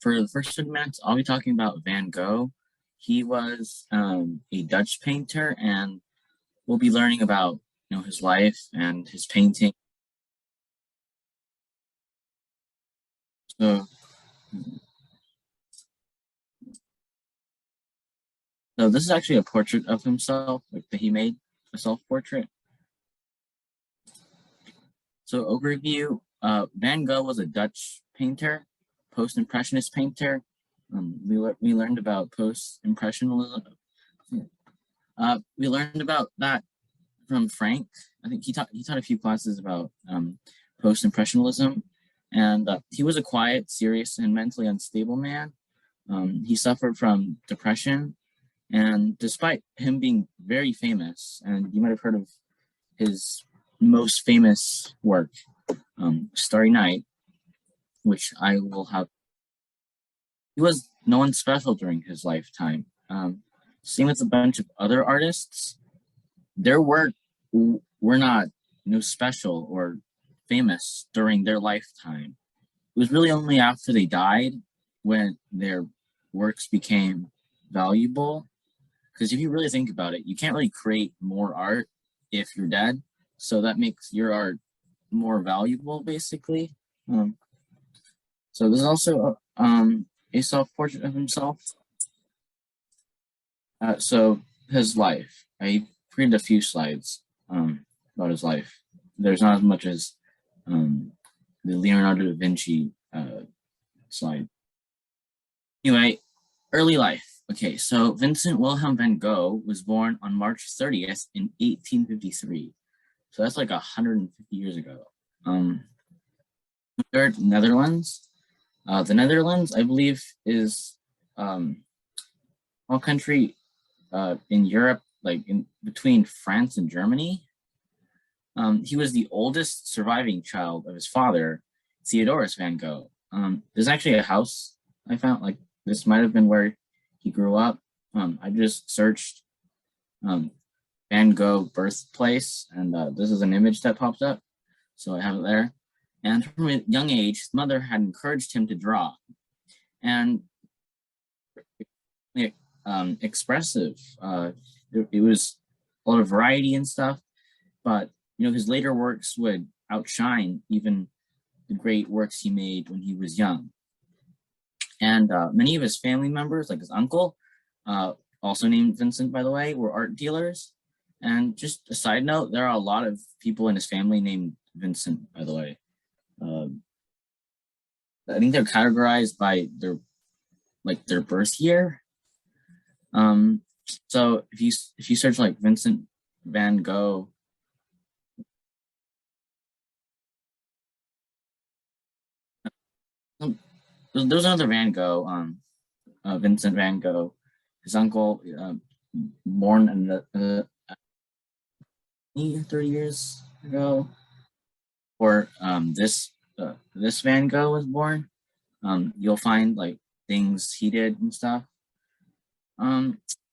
For the first 20 minutes, I'll be talking about Van Gogh. He was a Dutch painter, and we'll be learning about his life and his painting. So, so this is actually a portrait of himself, like that he made a self-portrait. So overview: Van Gogh was a Dutch painter, post-impressionist painter. We learned about post-impressionism. We learned about that from Frank. I think he taught a few classes about post impressionism, and he was a quiet, serious, and mentally unstable man. He suffered from depression, and despite him being very famous, and you might have heard of his most famous work, Starry Night, which I will have. He was no one special during his lifetime. Same with a bunch of other artists. Their work were not special or famous during their lifetime. It was really only after they died when their works became valuable. Because if you really think about it, you can't really create more art if you're dead. So that makes your art more valuable, basically. So there's also a self-portrait of himself. So his life. I created a few slides about his life. There's not as much as the Leonardo da Vinci slide. Anyway, early life. Okay, so Vincent Wilhelm van Gogh was born on March 30th in 1853. So that's like 150 years ago. Third, Netherlands. The Netherlands, I believe, is a country in Europe, like in between France and Germany. He was the oldest surviving child of his father, Theodorus van Gogh. There's actually a house I found, like this might have been where he grew up. I just searched Van Gogh birthplace, and this is an image that pops up. So I have it there. And from a young age, his mother had encouraged him to draw. And expressive. It was a lot of variety and stuff, but his later works would outshine even the great works he made when he was young. And many of his family members, like his uncle, also named Vincent, by the way, were art dealers. And just a side note, there are a lot of people in his family named Vincent, by the way. I think they're categorized by their birth year. So if you search like Vincent van Gogh, there's another Van Gogh, Vincent van Gogh, his uncle, born in 30 years ago, or this Van Gogh was born. You'll find like things he did and stuff.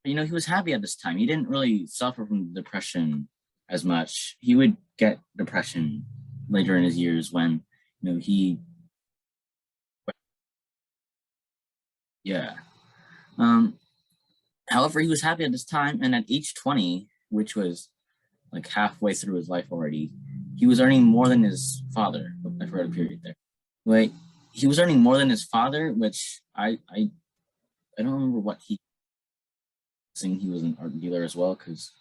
He was happy at this time. He didn't really suffer from depression as much. He would get depression later in his years when he yeah. However, he was happy at this time, and at age 20, which was like halfway through his life already, he was earning more than his father. I forgot a period there. Wait, he was earning more than his father, which I don't remember what he was an art dealer as well, because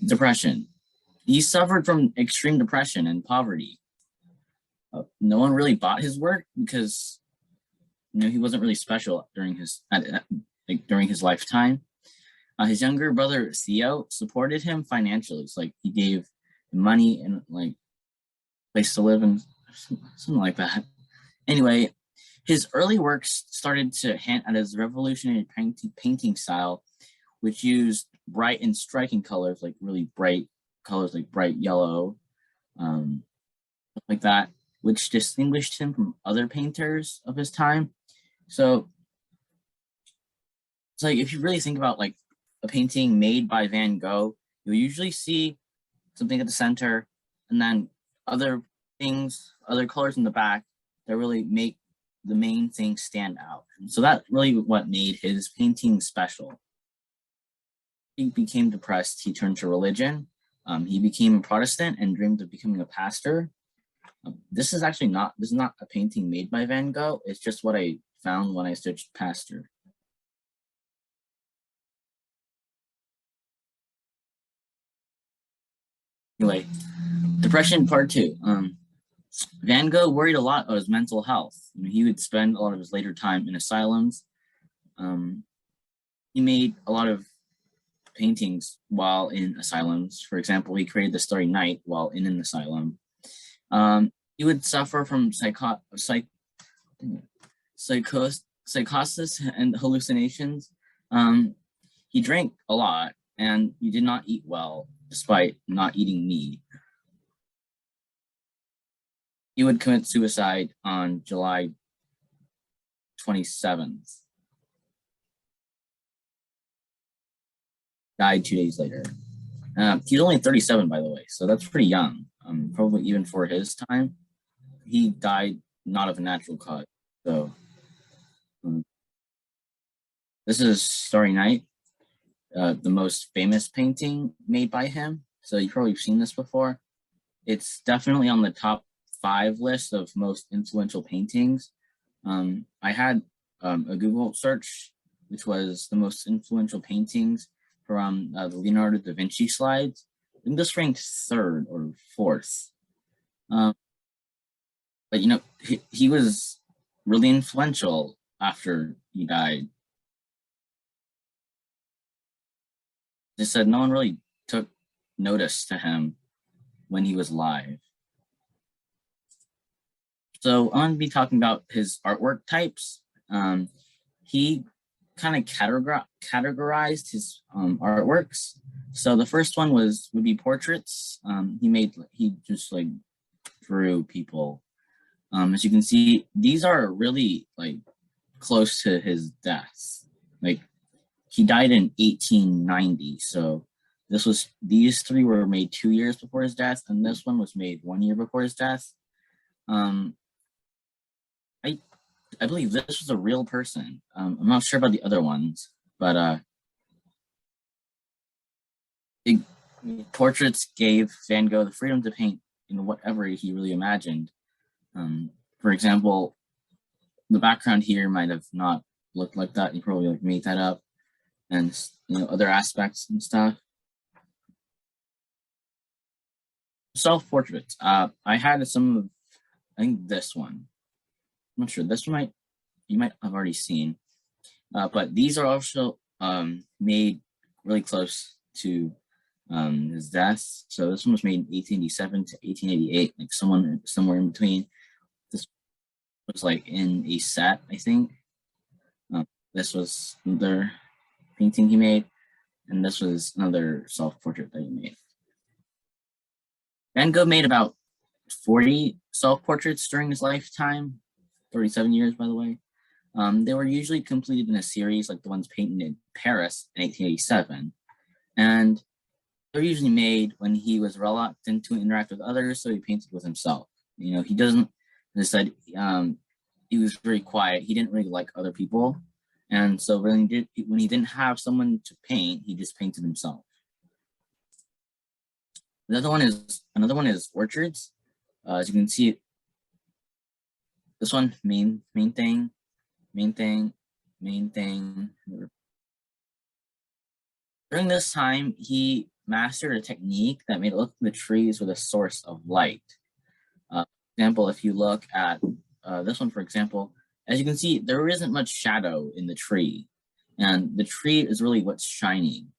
depression. He suffered from extreme depression and poverty. No one really bought his work because he wasn't really special during his lifetime. His younger brother Theo supported him financially. It's like he gave him money and like place to live and something like that. Anyway, his early works started to hint at his revolutionary painting style, which used bright and striking colors, like really bright colors, like bright yellow, like that, which distinguished him from other painters of his time. So it's like if you really think about like a painting made by Van Gogh, you'll usually see something at the center and then other things, other colors in the back that really make the main thing stand out. And so that really what made his painting special. He became depressed. He turned to religion. He became a Protestant and dreamed of becoming a pastor. This is not a painting made by Van Gogh. It's just what I found when I searched pastor. Anyway, depression part two. Van Gogh worried a lot about his mental health. He would spend a lot of his later time in asylums. He made a lot of paintings while in asylums. For example, he created The Starry Night while in an asylum. He would suffer from psychosis and hallucinations. He drank a lot and he did not eat well despite not eating meat. He would commit suicide on July 27th. Died 2 days later. He's only 37, by the way, so that's pretty young. Probably even for his time. He died not of a natural cause. So this is Starry Night, the most famous painting made by him. So you've probably seen this before. It's definitely on the top 5 list of most influential paintings. I had a Google search, which was the most influential paintings from the Leonardo da Vinci slides. I think this ranked 3rd or 4th. But he was really influential after he died. They said no one really took notice to him when he was alive. So I'm going to be talking about his artwork types. He kind of categorized his artworks. So the first one would be portraits. He just like drew people. As you can see, these are really like close to his death. Like he died in 1890. So these 3 were made 2 years before his death, and this one was made 1 year before his death. I believe this was a real person. I'm not sure about the other ones, but portraits gave Van Gogh the freedom to paint in whatever he really imagined. For example, the background here might have not looked like that. He probably made that up, and other aspects and stuff. Self-portraits. I had I think this one. I'm not sure. This one you might have already seen, but these are also made really close to his death. So this one was made in 1887 to 1888, like somewhere in between. This was like in a set, I think. This was another painting he made, and this was another self-portrait that he made. Van Gogh made about 40 self-portraits during his lifetime, 37 years, by the way. They were usually completed in a series like the ones painted in Paris in 1887. And they're usually made when he was reluctant to interact with others, so he painted with himself. He doesn't, as I said, he was very quiet. He didn't really like other people. And so when he didn't have someone to paint, he just painted himself. Another one is orchards. As you can see, this one, main thing. During this time, he mastered a technique that made it look like the trees were the source of light. For example, if you look at this one, for example, as you can see, there isn't much shadow in the tree, and the tree is really what's shining,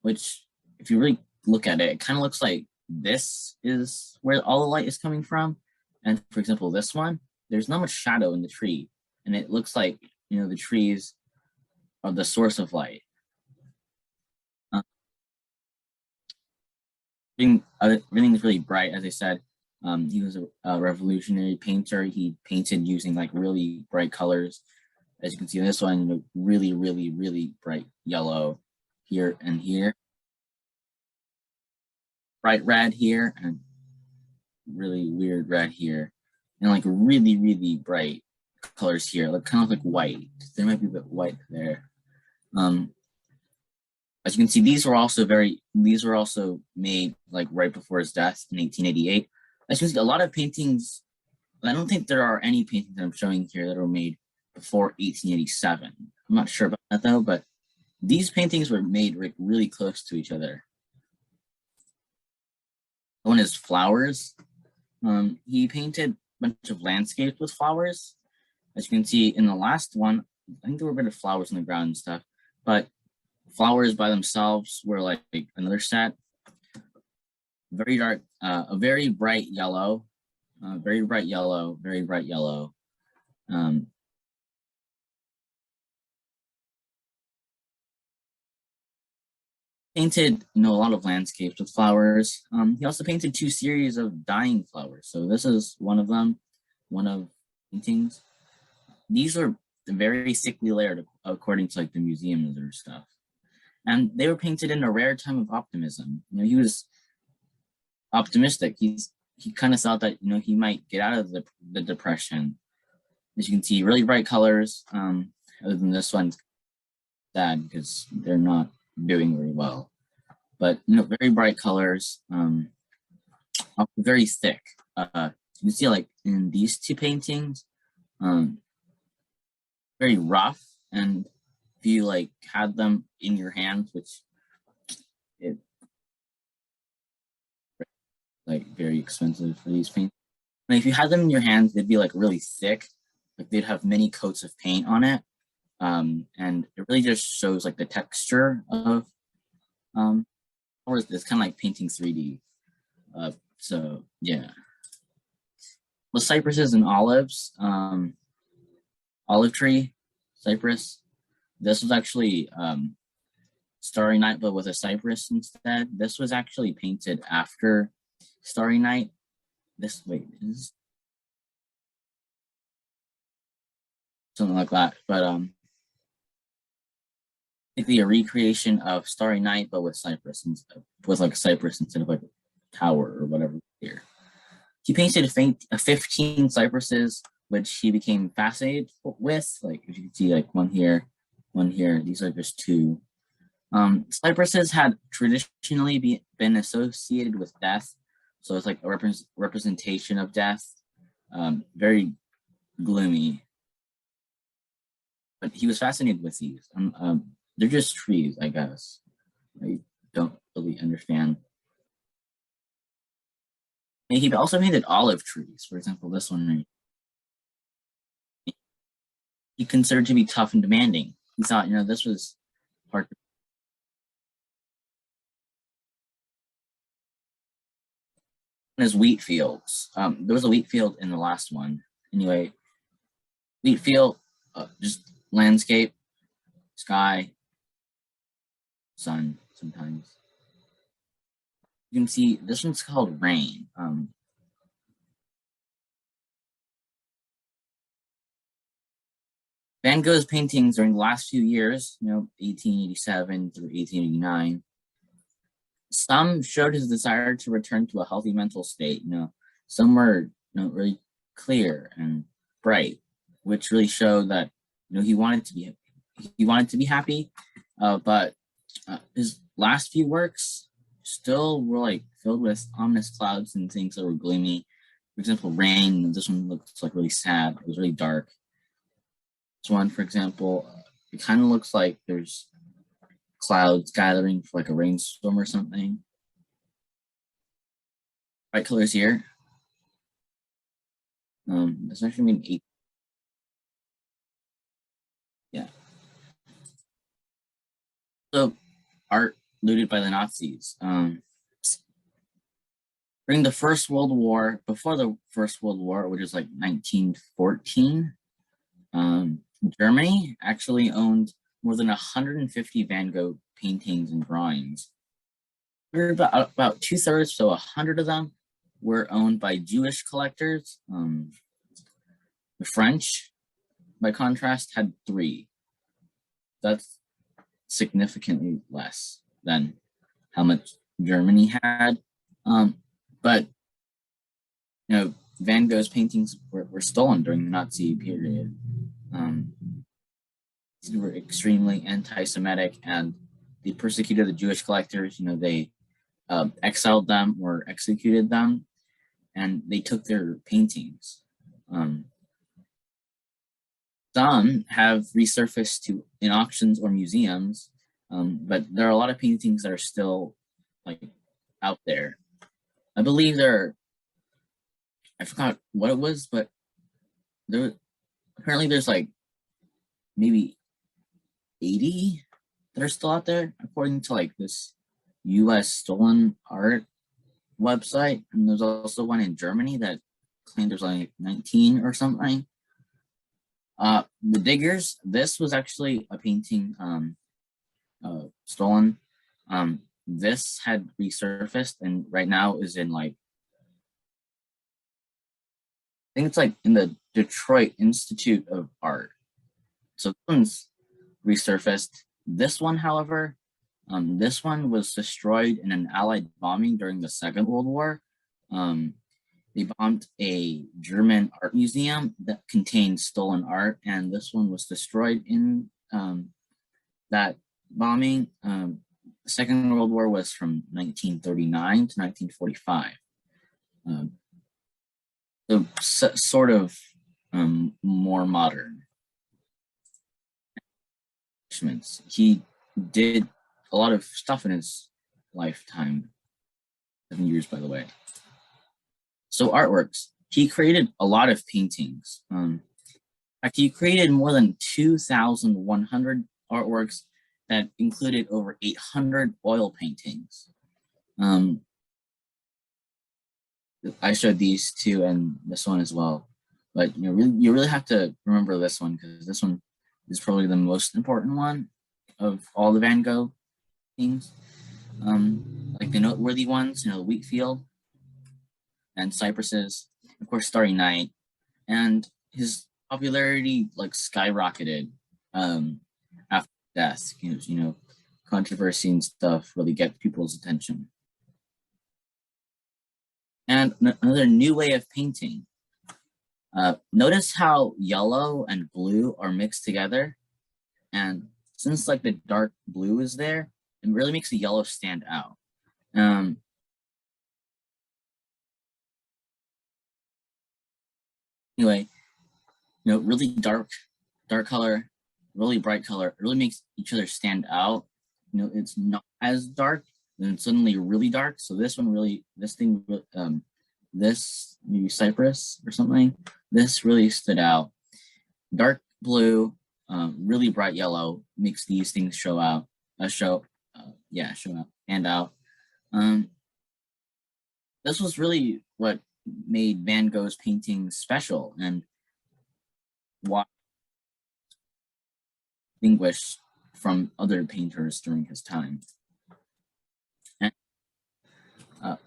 which if you really look at it, it kind of looks like this is where all the light is coming from. And for example, this one, there's not much shadow in the tree, and it looks like the trees are the source of light. Everything is really bright, as I said. He was a revolutionary painter. He painted using like really bright colors. As you can see in this one, really, really, really bright yellow here and here. Bright red here and really weird red here, and like really, really bright colors here, like kind of like white. There might be a bit white there. As you can see, these were also made like right before his death in 1888. As you can see, a lot of paintings. I don't think there are any paintings that I'm showing here that were made before 1887. I'm not sure about that though, but these paintings were made like really close to each other. One is flowers. He painted a bunch of landscapes with flowers. As you can see in the last one, I think there were a bit of flowers on the ground and stuff, but flowers by themselves were like another set. Very dark, a very bright yellow, very bright yellow, very bright yellow. Painted, a lot of landscapes with flowers. He also painted 2 series of dying flowers. So this is one of them, one of paintings. These are very thickly layered according to like the museums or stuff. And they were painted in a rare time of optimism. He was optimistic. He kind of thought that he might get out of the depression. As you can see, really bright colors. Other than this one's sad because they're not doing very well. But very bright colors, very thick. You can see like in these 2 paintings, very rough, and if you like had them in your hands, which it like very expensive for these paintings. And if you had them in your hands, they'd be like really thick, like they'd have many coats of paint on it. And it really just shows like the texture of or it's kind of like painting 3D. So yeah. With cypresses and olives, olive tree, cypress. This was actually Starry Night, but with a cypress instead. This was actually painted after Starry Night. This is something like that. But basically a recreation of Starry Night, but with cypress instead, with like cypress instead of like a tower or whatever here. He painted 15 cypresses, which he became fascinated with. Like as you can see, like one here, one here. These are just 2. Cypresses had traditionally been associated with death, so it's like a representation of death. Very gloomy, but he was fascinated with these. They're just trees, I guess. I don't really understand. And he also painted olive trees. For example, this one he considered to be tough and demanding. He thought, this was part of his wheat fields. There was a wheat field in the last one. Anyway, wheat field, just landscape, sky, sun sometimes. You can see this one's called Rain. Van Gogh's paintings during the last few years, 1887 through 1889, some showed his desire to return to a healthy mental state. Some were really clear and bright, which really showed that he wanted to be happy. But his last few works still were like filled with ominous clouds and things that were gloomy. For example, Rain. This one looks like really sad. It was really dark. This one, for example, it kind of looks like there's clouds gathering for like a rainstorm or something. Bright colors here. This actually mean 8. Yeah. So, art looted by the Nazis. During the First World War, before the First World War, which is like 1914, Germany actually owned more than 150 Van Gogh paintings and drawings. About 2/3, so 100 of them, were owned by Jewish collectors. The French, by contrast, had 3. That's significantly less than how much Germany had. But Van Gogh's paintings were stolen during the Nazi period. They were extremely anti-Semitic, and they persecuted the Jewish collectors. They exiled them or executed them, and they took their paintings. Some have resurfaced in auctions or museums, but there are a lot of paintings that are still out there. I believe I forgot what it was, but apparently there's maybe 80 that are still out there, according to this U.S. stolen art website. And there's also one in Germany that claimed there's 19 or something. The Diggers, this was actually a painting stolen. This had resurfaced and right now is in I think it's in the Detroit Institute of Art. So this one's resurfaced. This one, however, this one was destroyed in an Allied bombing during the Second World War. They bombed a German art museum that contained stolen art, and this one was destroyed in that bombing. The Second World War was from 1939 to 1945. So sort of more modern. He did a lot of stuff in his lifetime. 7 years, by the way. So artworks. He created a lot of paintings. In fact, he created more than 2,100 artworks that included over 800 oil paintings. I showed these two and this one as well, but you really have to remember this one because this one is probably the most important one of all the Van Gogh things. The noteworthy ones, the wheat field and cypresses, of course, Starry Night, and his popularity skyrocketed after death. Controversy and stuff really get people's attention. And another new way of painting. Notice how yellow and blue are mixed together, and since the dark blue is there, it really makes the yellow stand out. Anyway, really dark color, really bright color, it really makes each other stand out. It's not as dark, then suddenly really dark. So this thing, this maybe cypress or something, this really stood out. Dark blue, really bright yellow makes these things stand out. This was really what made Van Gogh's paintings special and why distinguished from other painters during his time. And,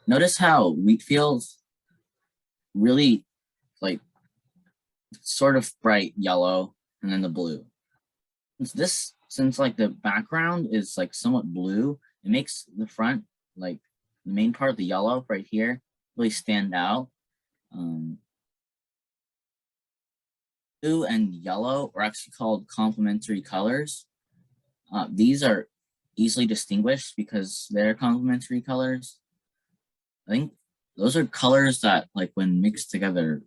notice how Wheatfield's really sort of bright yellow and then the blue. Since the background is somewhat blue, it makes the front, the main part, the yellow right here, really stand out. Blue and yellow are actually called complementary colors. These are easily distinguished because they're complementary colors. I think those are colors that, when mixed together,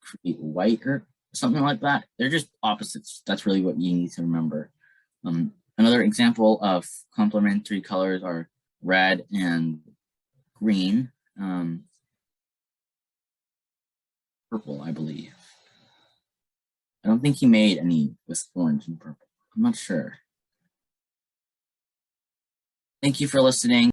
create white or something like that. They're just opposites. That's really what you need to remember. Another example of complementary colors are red and green. Purple, I believe. I don't think he made any with orange and purple. I'm not sure. Thank you for listening.